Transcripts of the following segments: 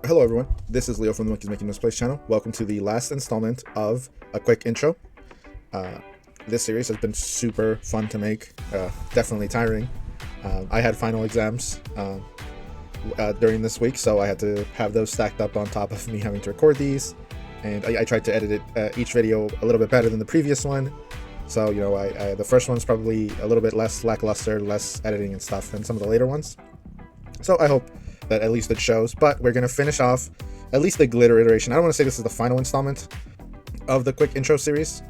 Hello everyone, this is Leo from the Monkeys Making Misplays channel. Welcome to the last installment of a quick intro. This series has been super fun to make, definitely tiring. I had final exams during this week, so I had to have those stacked up on top of me having to record these, and I tried to edit each video a little bit better than the previous one. So, you know, the first one's probably a little bit less lackluster, less editing and stuff than some of the later ones. So I hope that at least it shows, but we're going to finish off at least the glitter iteration. I don't want to say this is the final installment of the quick intro series,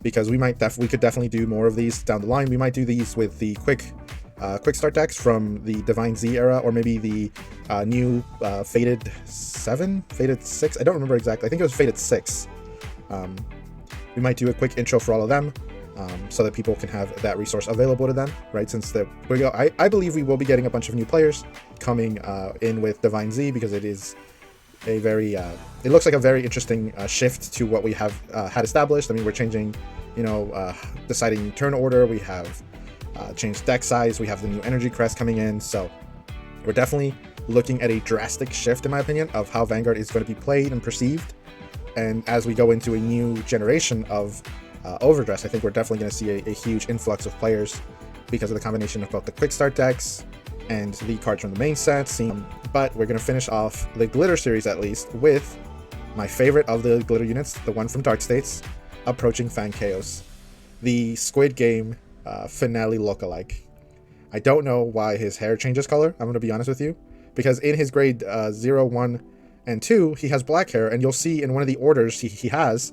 because we could definitely do more of these down the line. We might do these with the quick start decks from the Divine Z era, or maybe the new Fated 7, Fated 6, I don't remember exactly, I think it was Fated 6. We might do a quick intro for all of them, so that people can have that resource available to them, right? Since I believe we will be getting a bunch of new players coming in with Divine Z, because it is a very, it looks like a very interesting shift to what we have had established. I mean, we're changing, you know, deciding turn order, we have changed deck size, we have the new energy crest coming in, so we're definitely looking at a drastic shift, in my opinion, of how Vanguard is going to be played and perceived. And as we go into a new generation of Overdress, I think we're definitely going to see a huge influx of players because of the combination of both the quick start decks and the cards from the main set. But we're going to finish off the glitter series, at least, with my favorite of the glitter units, the one from Dark States, approaching Kheios, the Squid Game finale lookalike. I don't know why his hair changes color, I'm going to be honest with you, because in his grade 0, 1, and 2, he has black hair, and you'll see in one of the orders he has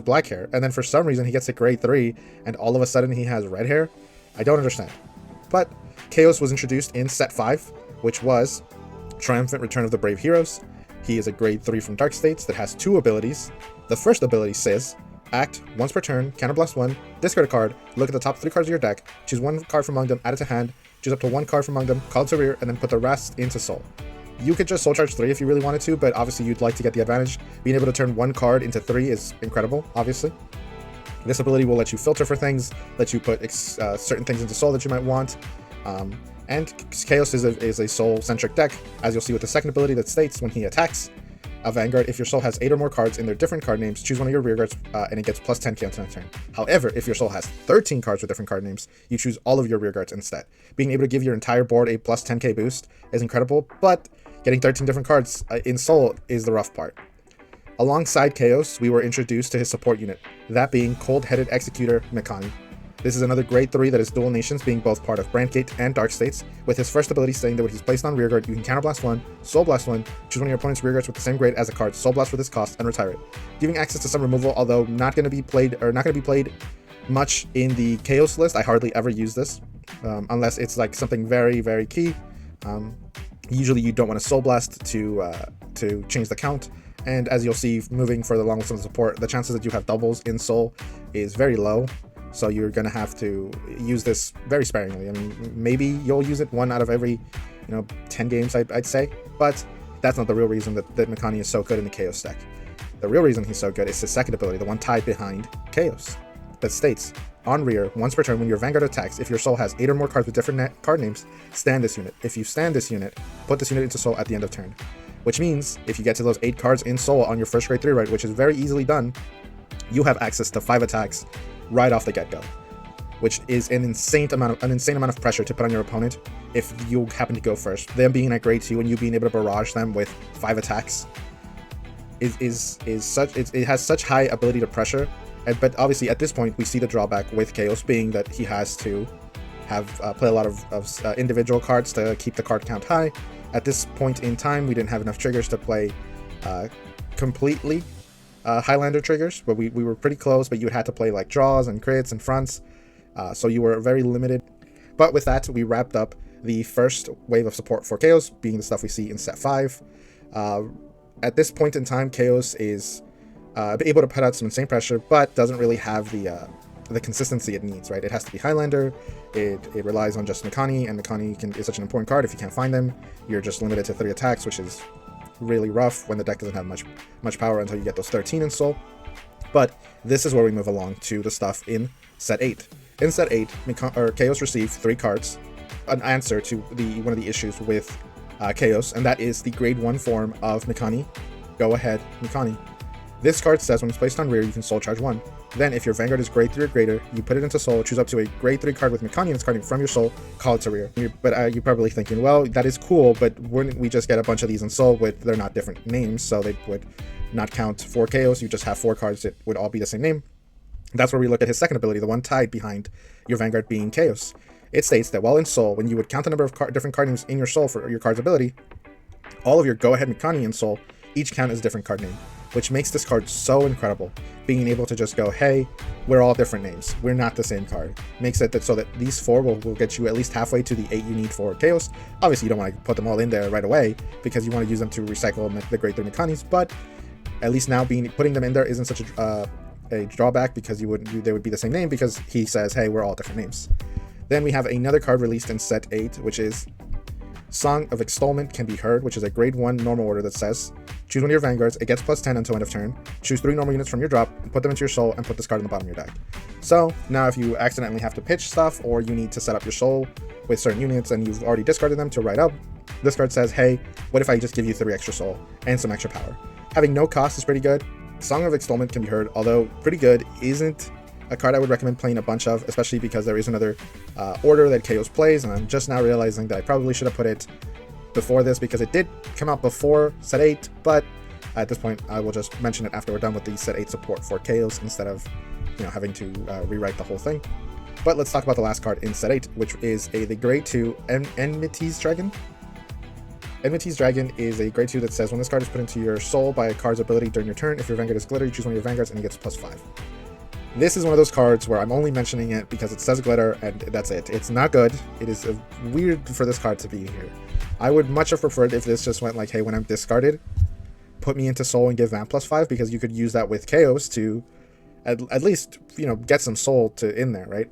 black hair, and then for some reason he gets to grade 3, and all of a sudden he has red hair. I don't understand. But Kheios was introduced in set 5, which was Triumphant Return of the Brave Heroes. He is a grade 3 from Dark States that has 2 abilities. The first ability says, act once per turn, counterblast 1, discard a card, look at the top 3 cards of your deck, choose 1 card from among them, add it to hand, choose up to 1 card from among them, call it to rear, and then put the rest into soul. You could just soul charge 3 if you really wanted to, but obviously you'd like to get the advantage. Being able to turn 1 card into 3 is incredible, obviously. This ability will let you filter for things, let you put certain things into soul that you might want. And Kheios is a soul-centric deck, as you'll see with the second ability that states when he attacks a Vanguard, if your soul has 8 or more cards in their different card names, choose one of your rear guards, and it gets plus 10 counter on turn. However, if your soul has 13 cards with different card names, you choose all of your rear guards instead. Being able to give your entire board a plus 10k boost is incredible, but getting 13 different cards in soul is the rough part. Alongside Kheios, we were introduced to his support unit, that being Cold-Headed Executor Mikani. This is another grade 3 that is dual nations, being both part of Brandgate and Dark States, with his first ability saying that when he's placed on rearguard, you can counterblast 1, soul blast 1, choose one of your opponent's rearguards with the same grade as a card, soul blast for this cost, and retire it. Giving access to some removal, although not going to be played much in the Kheios list. I hardly ever use this, unless it's like something very, very key. Usually you don't want to soul blast to change the count, and as you'll see moving further along with some support, the chances that you have doubles in soul is very low. So you're going to have to use this very sparingly. I mean, maybe you'll use it 1 out of every, 10 games, I'd say. But that's not the real reason that Mikani is so good in the Kheios deck. The real reason he's so good is his second ability, the one tied behind Kheios, that states, on rear, once per turn when your Vanguard attacks, if your soul has 8 or more cards with different card names, stand this unit. If you stand this unit, put this unit into soul at the end of turn. Which means, if you get to those 8 cards in soul on your first grade 3 right, which is very easily done, you have access to 5 attacks right off the get-go, which is an insane amount of pressure to put on your opponent if you happen to go first. Them being at grade 2 and you being able to barrage them with 5 attacks it has such high ability to pressure. But obviously at this point we see the drawback with Kheios being that he has to have play a lot of individual cards to keep the card count high. At this point in time we didn't have enough triggers to play completely Highlander triggers, but we were pretty close, but you had to play like draws and crits and fronts, so you were very limited. But with that, we wrapped up the first wave of support for Kheios, being the stuff we see in set 5. At this point in time, Kheios is able to put out some insane pressure, but doesn't really have the consistency it needs, right? It has to be Highlander, it relies on just Mikani, and Mikani is such an important card. If you can't find them, you're just limited to 3 attacks, which is really rough when the deck doesn't have much power until you get those 13 in soul. But this is where we move along to the stuff in set 8. In set 8, Kheios received 3 cards, an answer to one of the issues with Kheios, and that is the grade 1 form of Mikani. Go ahead, Mikani. This card says when it's placed on rear, you can soul charge 1. Then, if your Vanguard is grade 3 or greater, you put it into soul, choose up to a grade 3 card with Mikani in its card name from your soul, call it to rear. But you're probably thinking, well, that is cool, but wouldn't we just get a bunch of these in soul with, they're not different names, so they would not count 4 Kheios, you just have 4 cards that would all be the same name. That's where we look at his second ability, the one tied behind your Vanguard being Kheios. It states that while in soul, when you would count the number of different card names in your soul for your card's ability, all of your go ahead Mikani in soul each count as a different card name, which makes this card so incredible. Being able to just go, hey, we're all different names, we're not the same card, makes it that so that these 4 will get you at least halfway to the 8 you need for Kheios. Obviously, you don't want to put them all in there right away because you want to use them to recycle the grade 3 Mikanis, but at least now putting them in there isn't such a drawback because they would be the same name because he says, hey, we're all different names. Then we have another card released in set 8, which is Song of Extolment Can Be Heard, which is a grade 1 normal order that says, choose one of your Vanguards, it gets plus 10 until end of turn, choose 3 normal units from your drop, and put them into your soul, and put this card in the bottom of your deck. So, now if you accidentally have to pitch stuff, or you need to set up your soul with certain units, and you've already discarded them to write up, this card says, hey, what if I just give you 3 extra soul, and some extra power? Having no cost is pretty good. Song of Extolment Can Be Heard, although pretty good, isn't a card I would recommend playing a bunch of, especially because there is another order that Kheios plays, and I'm just now realizing that I probably should have put it before this because it did come out before set 8, but at this point I will just mention it after we're done with the set 8 support for Kheios instead of having to rewrite the whole thing. But let's talk about the last card in set 8, which is the grade 2 Enmity's Dragon. Enmity's Dragon is a grade 2 that says when this card is put into your soul by a card's ability during your turn, if your Vanguard is glitter, you choose one of your Vanguards and it gets plus 5. This is one of those cards where I'm only mentioning it because it says glitter and that's it. It's not good. It is weird for this card to be here. I would much have preferred if this just went like, hey, when I'm discarded, put me into soul and give Vamp plus 5, because you could use that with Kheios to at least, get some soul in there, right?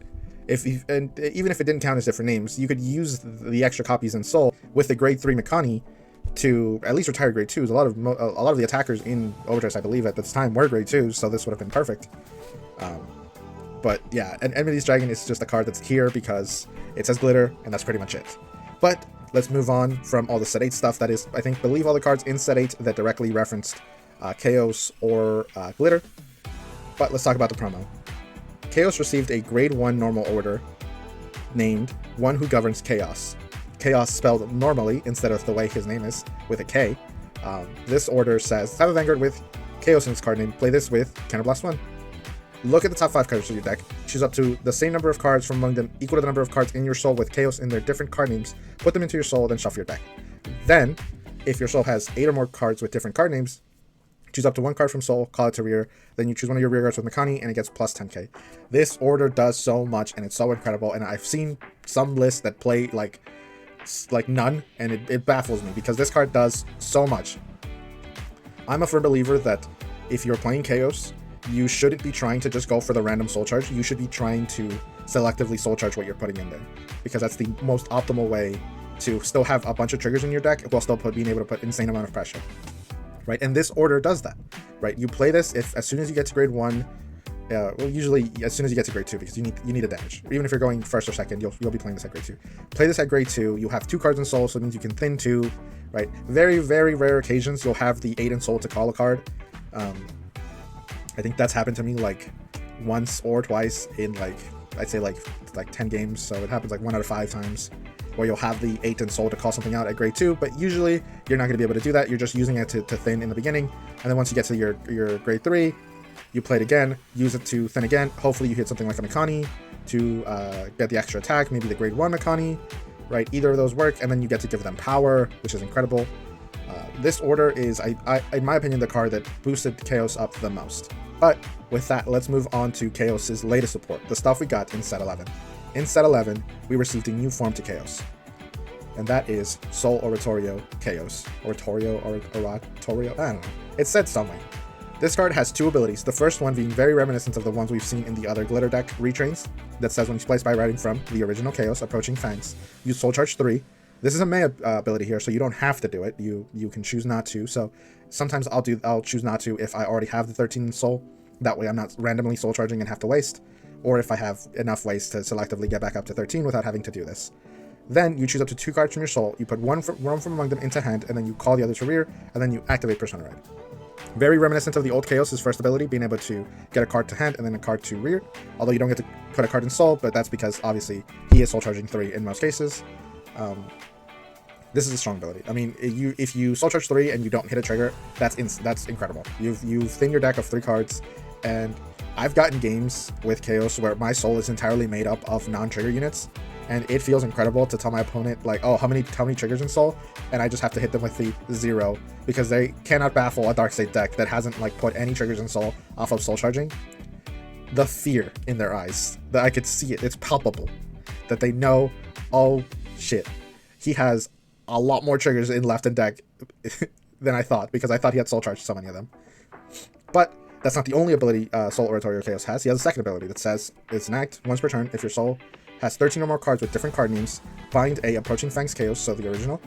And even if it didn't count as different names, you could use the extra copies in soul with the grade 3 Mikani to at least retire grade 2s. A lot of the attackers in Overdress, I believe, at this time were grade 2s, so this would have been perfect. But yeah, and Enmity's Dragon is just a card that's here because it says glitter, and that's pretty much it. But let's move on from all the set 8 stuff. That is, I believe all the cards in set 8 that directly referenced Kheios or glitter. But let's talk about the promo. Kheios received a grade 1 normal order named One Who Governs Chaos. Chaos spelled normally instead of the way his name is, with a K. This order says, have a Vanguard with Kheios in its card name, play this with Counterblast 1. Look at the top 5 cards of your deck, choose up to the same number of cards from among them equal to the number of cards in your soul with Kheios in their different card names, put them into your soul, then shuffle your deck. Then, if your soul has 8 or more cards with different card names, choose up to 1 card from soul, call it to rear, then you choose one of your rear guards with Mikani, and it gets plus 10k. This order does so much, and it's so incredible, and I've seen some lists that play like none, and it baffles me, because this card does so much. I'm a firm believer that if you're playing Kheios, you shouldn't be trying to just go for the random soul charge. You should be trying to selectively soul charge what you're putting in there, because that's the most optimal way to still have a bunch of triggers in your deck while still being able to put insane amount of pressure, right? And this order does that, right? You play this as soon as you get to grade 1, well, usually as soon as you get to grade 2, because you need a damage. Even if you're going first or second, you'll be playing this at grade 2. Play this at grade 2. You have 2 cards in soul, so it means you can thin 2, right? Very, very rare occasions you'll have the 8 in soul to call a card. I think that's happened to me like once or twice in I'd say like 10 games, so it happens like 1 out of 5 times where you'll have the 8 in soul to call something out at grade 2, but usually you're not going to be able to do that. You're just using it to thin in the beginning, and then once you get to your grade 3, you play it again, use it to thin again. Hopefully you hit something like a Mikani to get the extra attack, maybe the grade 1 Mikani, right? Either of those work, and then you get to give them power, which is incredible. This order is, in my opinion, the card that boosted Kheios up the most. But with that, let's move on to Kheios' latest support, the stuff we got in set 11. In set 11, we received a new form to Kheios, and that is Soul Oratorio Kheios. Oratorio, I don't know. It's said some way. This card has 2 abilities, the first one being very reminiscent of the ones we've seen in the other glitter deck retrains, that says when you place by writing from the original Kheios approaching Fangs, use Soul Charge 3. This is a May ability here, so you don't have to do it. You can choose not to. So sometimes I'll choose not to if I already have the 13 in soul. That way I'm not randomly soul charging and have to waste, or if I have enough waste to selectively get back up to 13 without having to do this. Then you choose up to 2 cards from your soul, you put one from among them into hand, and then you call the other to rear, and then you activate Persona Red. Very reminiscent of the old Kheios' first ability, being able to get a card to hand and then a card to rear, although you don't get to put a card in soul, but that's because obviously he is soul charging 3 in most cases. This is a strong ability. I mean, if you soul charge 3 and you don't hit a trigger, that's incredible. You've thinned your deck of 3 cards, and I've gotten games with Kheios where my soul is entirely made up of non-trigger units, and it feels incredible to tell my opponent, like, oh, how many triggers in soul, and I just have to hit them with the 0 because they cannot baffle a Dark State deck that hasn't like put any triggers in soul off of soul charging. The fear in their eyes, that I could see it, it's palpable, that they know, oh shit, he has a lot more triggers in left in deck than I thought, because I thought he had soul charged so many of them. But that's not the only ability Soul Oratorio Kheios has. He has a second ability that says it's an act once per turn. If your soul has 13 or more cards with different card names, bind a Approaching Fangs Kheios, so the original,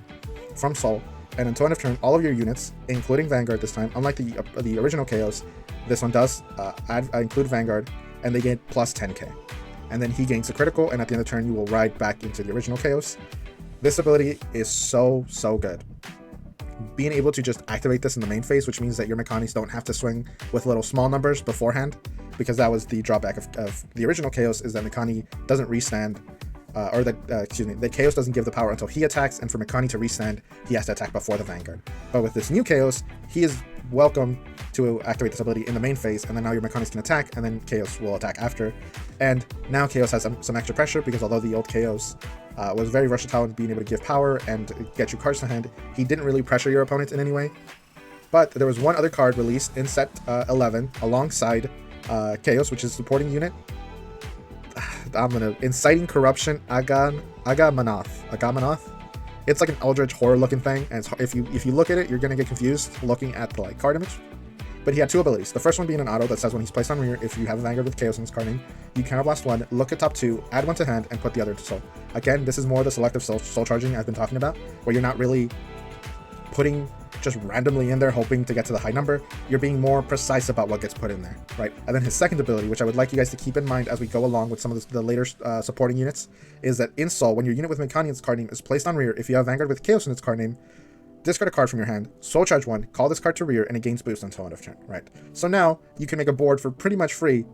from soul, and until end of turn, all of your units, including Vanguard this time, unlike the original Kheios, this one does include Vanguard, and they gain plus 10k. And then he gains a critical, and at the end of the turn, you will ride back into the original Kheios. This ability is so good. Being able to just activate this in the main phase, which means that your Mekanis don't have to swing with little small numbers beforehand, because that was the drawback of the original Kheios, is that Mekani doesn't restand, the Kheios doesn't give the power until he attacks, and for Mekani to restand, he has to attack before the Vanguard. But with this new Kheios, he is welcome to activate this ability in the main phase, and then now your Mekanis can attack, and then Kheios will attack after. And now Kheios has some extra pressure, because although the old Kheios was very versatile in being able to give power and get you cards to hand, he didn't really pressure your opponent in any way. But there was one other card released in set 11 alongside Kheios, which is supporting unit. Inciting Corruption Agamanoth. It's like an Eldritch horror looking thing, and if you look at it, you're gonna get confused looking at the card image. But he had 2 abilities. The first one being an auto that says when he's placed on rear, if you have a Vanguard with Kheios in his card name, you counterblast 1, look at top 2, add 1 to hand, and put the other to soul. Again, this is more the selective soul charging I've been talking about, where you're not really putting just randomly in there hoping to get to the high number. You're being more precise about what gets put in there, right? And then his second ability, which I would like you guys to keep in mind as we go along with some of the later supporting units, is that in soul, when your unit with Mekani in its card name is placed on rear, if you have Vanguard with Kheios in its card name, discard a card from your hand, soul charge 1, call this card to rear, and it gains boost until end of turn, right? So now you can make a board for pretty much free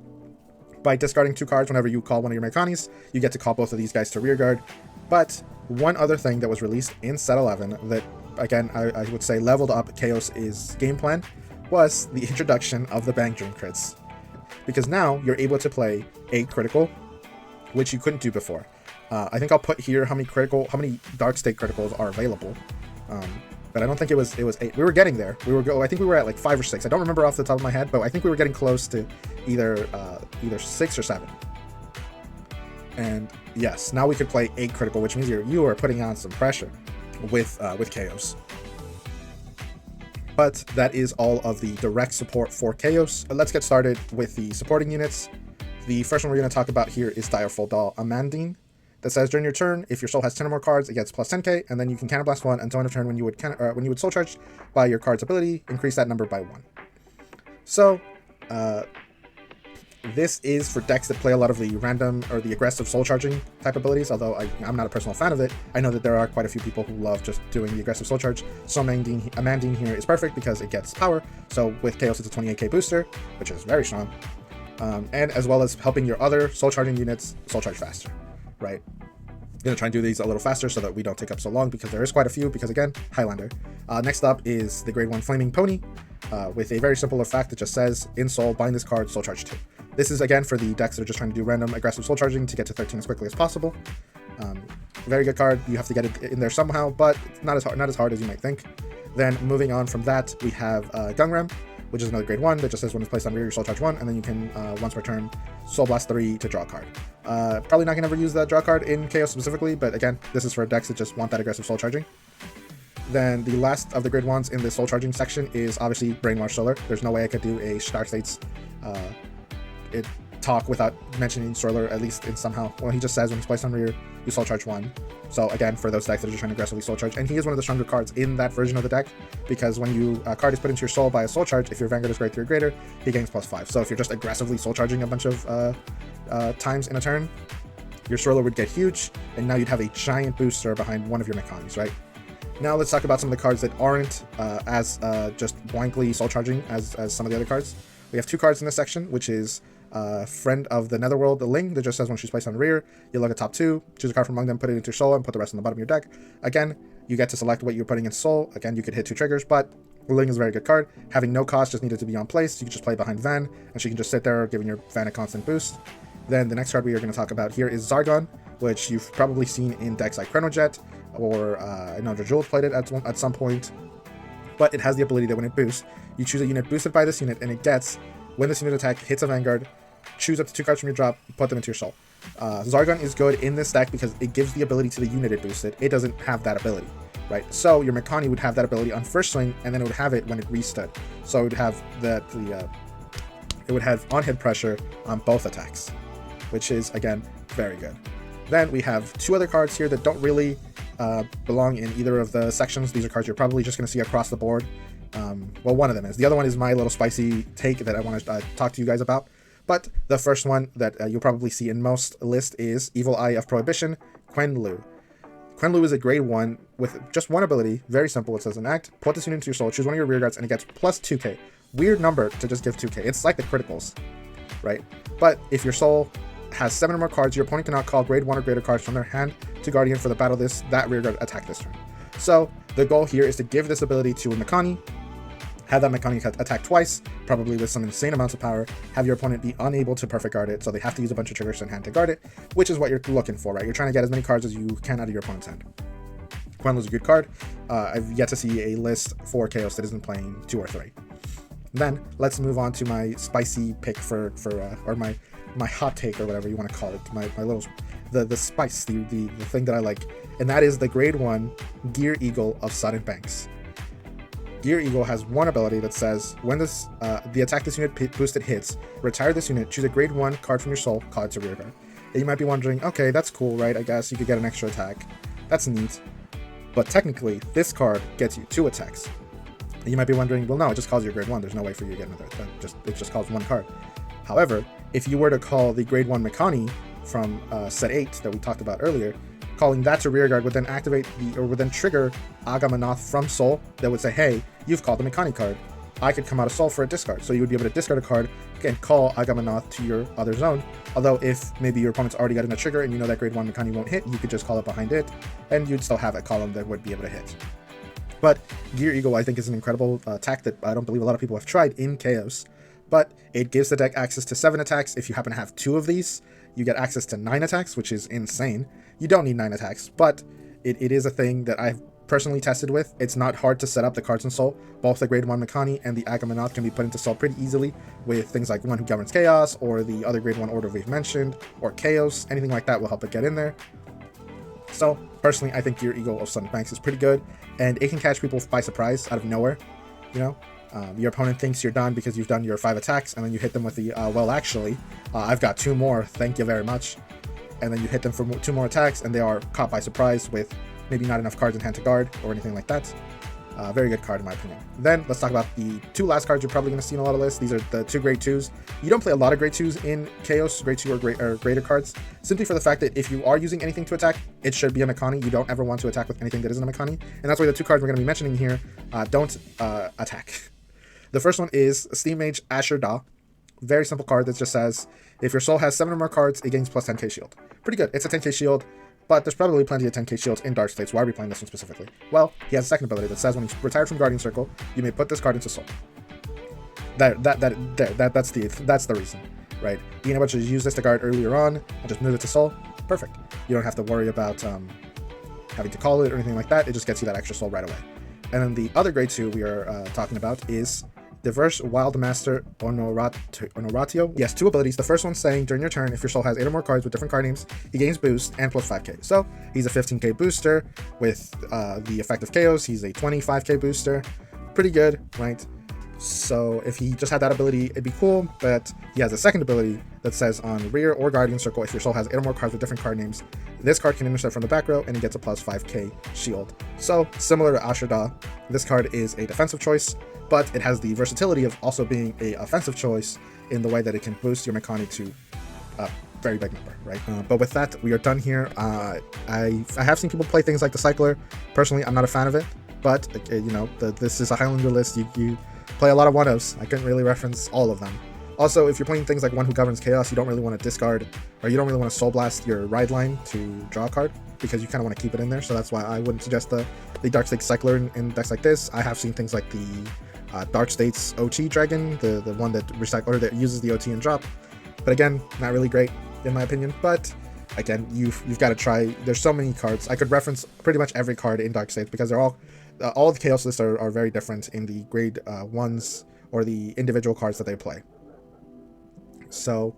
by discarding 2 cards whenever you call one of your Mekanis. You get to call both of these guys to rear guard. But one other thing that was released in set 11 that, again, I would say leveled up Kheios' game plan was the introduction of the Bang Dream crits. Because now you're able to play a critical, which you couldn't do before. I think I'll put here how many Dark State criticals are available. But I don't think it was 8. We were getting there. I think we were at like 5 or 6. I don't remember off the top of my head, but I think we were getting close to either 6 or 7. And yes, now we could play 8 critical, which means you are putting on some pressure with Kheios. But that is all of the direct support for Kheios. Let's get started with the supporting units. The first one we're going to talk about here is Direful Doll Amandine. That says during your turn, if your soul has 10 or more cards, it gets plus 10k, and then you can counterblast 1 until end of turn when you would soul charge by your card's ability, increase that number by 1. So, this is for decks that play a lot of the random or the aggressive soul charging type abilities, although I'm not a personal fan of it. I know that there are quite a few people who love just doing the aggressive soul charge, so Amandine here is perfect because it gets power. So with Kheios, it's a 28k booster, which is very strong, and as well as helping your other soul charging units soul charge faster. Right, I'm gonna try and do these a little faster so that we don't take up so long, because there is quite a few, because again, Highlander. Next up is the grade 1 Flaming Pony, with a very simple effect that just says, in soul, bind this card, soul charge 2. This is again for the decks that are just trying to do random aggressive soul charging to get to 13 as quickly as possible. Very good card. You have to get it in there somehow, but not as hard as you might think. Then moving on from that, we have Gungram, which is another grade 1 that just says when it's placed on rear, you soul charge 1, and then you can once per turn soul blast 3 to draw a card. Probably not gonna ever use that draw card in Kheios specifically, but again, this is for decks that just want that aggressive soul charging. Then the last of the grade 1s in the soul charging section is obviously Brainwash Solar. There's no way I could do a Star States talk without mentioning Solar, at least in somehow. Well, he just says when he's placed on rear, you soul charge 1. So again, for those decks that are just trying to aggressively soul charge, and he is one of the stronger cards in that version of the deck, because when a card is put into your soul by a soul charge, if your Vanguard is grade 3 or greater, he gains plus 5. So if you're just aggressively soul charging a bunch of times in a turn, your Swirler would get huge, and now you'd have a giant booster behind one of your Mekanis, right? Now let's talk about some of the cards that aren't as just blankly soul charging as some of the other cards. We have 2 cards in this section, which is Friend of the Netherworld, the Ling, that just says when she's placed on rear, you look at top 2, choose a card from among them, put it into your soul, and put the rest on the bottom of your deck. Again, you get to select what you're putting in soul. Again, you could hit 2 triggers, but Ling is a very good card. Having no cost, just needed to be on place. You can just play behind Van, and she can just sit there, giving your Van a constant boost. Then the next card we are going to talk about here is Zargon, which you've probably seen in decks like Chronojet, or I know Jewel played it at some point. But it has the ability that when it boosts, you choose a unit boosted by this unit, and it gets, when this unit attack hits a Vanguard, choose up to 2 cards from your drop, put them into your soul. Zargon is good in this deck because it gives the ability to the unit it boosted. It doesn't have that ability, right? So your Mekani would have that ability on first swing, and then it would have it when it restood. So it would have it would have on-hit pressure on both attacks, which is, again, very good. Then we have 2 other cards here that don't really belong in either of the sections. These are cards you're probably just going to see across the board. Well, one of them is. The other one is my little spicy take that I want to talk to you guys about. But the first one that you'll probably see in most lists is Evil Eye of Prohibition, Quenlu. Quenlu is a grade 1 with just one ability, very simple. It says an act, put this unit into your soul, choose one of your rear guards, and it gets plus 2k. Weird number to just give 2k. It's like the criticals, right? But if your soul has 7 or more cards, your opponent cannot call grade 1 or greater cards from their hand to Guardian for the battle that rear guard attack this turn. So the goal here is to give this ability to a Mekani, have that Mekani attack twice, probably with some insane amounts of power, have your opponent be unable to perfect guard it, so they have to use a bunch of triggers in hand to guard it, which is what you're looking for, right? You're trying to get as many cards as you can out of your opponent's hand. Quenlu's a good card. I've yet to see a list for Kheios that isn't playing 2 or 3. Then let's move on to my spicy pick or my hot take, or whatever you want to call it, my little the spice, the thing that I like, and that is the grade 1 Gear Eagle of Sudden Banks. Gear Eagle has one ability that says when the attack this unit boosted hits, retire this unit, choose a grade 1 card from your soul, call it to rear guard. And you might be wondering, okay, that's cool, right? I guess you could get an extra attack. That's neat. But technically, this card gets you 2 attacks. And you might be wondering, well, no, it just calls you a grade 1. There's no way for you to get another. It just calls 1 card. However, if you were to call the grade 1 Mekani from set 8 that we talked about earlier, calling that to rear guard would then activate would then trigger Agamothoth from soul that would say, hey, you've called the Mekani card. I could come out of soul for a discard. So you would be able to discard a card and call Agamothoth to your other zone. Although if maybe your opponent's already gotten a trigger and you know that grade 1 Mekani won't hit, you could just call it behind it, and you'd still have a column that would be able to hit. But Gear Eagle, I think, is an incredible attack that I don't believe a lot of people have tried in Kheios. But it gives the deck access to 7 attacks. If you happen to have 2 of these, you get access to 9 attacks, which is insane. You don't need 9 attacks, but it is a thing that I've personally tested with. It's not hard to set up the cards in Soul. Both the grade 1 Mekani and the Agamothoth can be put into Soul pretty easily with things like One Who Governs Chaos, or the other grade 1 order we've mentioned, or Kheios. Anything like that will help it get in there. So, personally, I think Gear Eagle of Sudden Banks is pretty good, and it can catch people by surprise out of nowhere, you know? Your opponent thinks you're done because you've done your 5 attacks, and then you hit them with the, well, actually, I've got 2 more, thank you very much. And then you hit them for 2 more attacks, and they are caught by surprise with maybe not enough cards in hand to guard, or anything like that. Very good card in my opinion. Then, let's talk about the 2 last cards you're probably going to see in a lot of lists. These are the 2 grade 2s. You don't play a lot of grade 2s in Kheios, grade 2 or greater cards, simply for the fact that if you are using anything to attack, it should be a Mekani. You don't ever want to attack with anything that isn't a Mekani, and that's why the 2 cards we're going to be mentioning here don't attack. The first one is Steam Mage Asher Da. Very simple card that just says, if your soul has 7 or more cards, it gains plus 10k shield. Pretty good. It's a 10k shield, but there's probably plenty of 10k shields in Dark States. Why are we playing this one specifically? Well, he has a second ability that says when he's retired from Guardian Circle, you may put this card into soul. That's the reason, right? Being able to use this to guard earlier on and just move it to soul, perfect. You don't have to worry about having to call it or anything like that. It just gets you that extra soul right away. And then the other grade 2 we are talking about is Diverse Wildmaster Honoratio. He has 2 abilities. The first one saying, during your turn, if your soul has 8 or more cards with different card names, he gains boost and plus 5k. So he's a 15k booster with the effect of Kheios. He's a 25k booster. Pretty good, right? So if he just had that ability, it'd be cool, but he has a second ability that says on rear or Guardian Circle, if your soul has 8 or more cards with different card names, this card can intercept from the back row and he gets a plus 5k shield. So similar to Asher Da, this card is a defensive choice, but it has the versatility of also being a offensive choice in the way that it can boost your Mekani to very big number, right? But with that, we are done here. I have seen people play things like the Cycler. Personally, I'm not a fan of it, but this is a Highlander list. You play a lot of 1-ofs. I couldn't really reference all of them. Also, if you're playing things like One Who Governs Chaos, you don't really want to discard, or you don't really want to Soul Blast your Ride line to draw a card, because you kind of want to keep it in there. So that's why I wouldn't suggest the Darkstake Cycler in decks like this. I have seen things like the Dark States OT Dragon, the one that that uses the OT and drop. But again, not really great in my opinion. But again, you've got to try. There's so many cards. I could reference pretty much every card in Dark States because they're all the Chaos lists are very different in the grade 1s or the individual cards that they play. So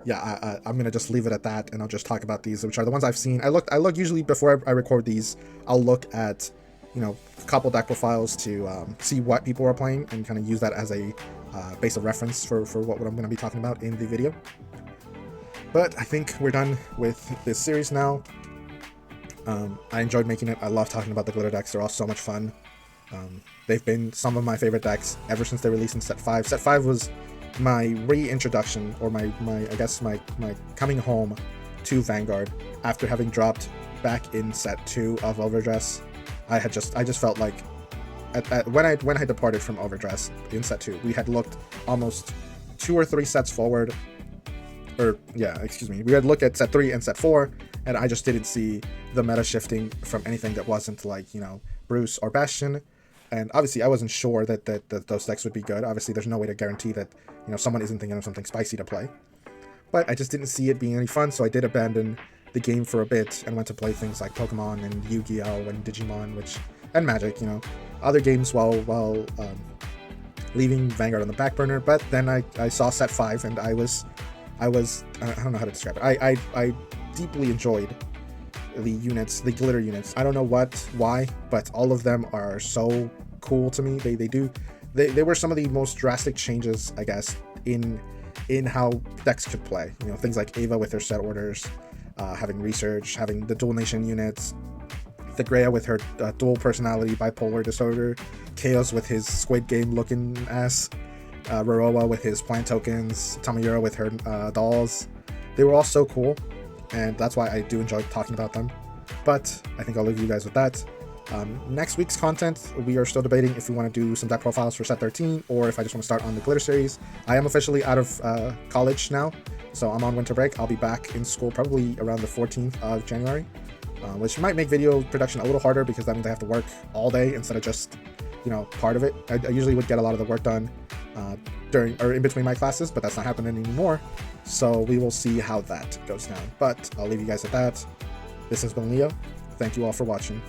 yeah, I'm gonna just leave it at that, and I'll just talk about these, which are the ones I've seen. I look usually before I record these. I'll look at a couple deck profiles to see what people are playing and kind of use that as a base of reference for what I'm going to be talking about in the video. But I think we're done with this series now. I enjoyed making it. I love talking about the glitter decks. They're all so much fun. They've been some of my favorite decks ever since they released in Set 5. Set 5 was my reintroduction, or my coming home to Vanguard after having dropped back in Set 2 of Overdress. I just felt like when I departed from Overdress in Set 2, we had looked almost 2 or 3 sets forward, we had looked at Set 3 and Set 4, and I just didn't see the meta shifting from anything that wasn't like Bruce or Bastion. And obviously I wasn't sure that those decks would be good. Obviously there's no way to guarantee that someone isn't thinking of something spicy to play, but I just didn't see it being any fun, so I did abandon the game for a bit and went to play things like Pokemon and Yu-Gi-Oh and Digimon, and Magic, other games while leaving Vanguard on the back burner. But then I saw Set 5 and I don't know how to describe it. I deeply enjoyed the units, the glitter units. I don't know why, but all of them are so cool to me. They were some of the most drastic changes, I guess, in how decks could play. Things like Ava with her set orders, having research, having the dual nation units, the Greya with her dual personality bipolar disorder, Kheios with his Squid Game looking ass, Roroa with his plant tokens, Tamayura with her dolls. They were all so cool, and that's why I do enjoy talking about them. But I think I'll leave you guys with that. Next week's content, we are still debating if we want to do some deck profiles for Set 13, or if I just want to start on the glitter series. I am officially out of college now, so I'm on winter break. I'll be back in school probably around the 14th of January, which might make video production a little harder because that means I have to work all day instead of just part of it. I usually would get a lot of the work done during or in between my classes, but that's not happening anymore, so we will see how that goes down. But I'll leave you guys at that. This has been Leo. Thank you all for watching.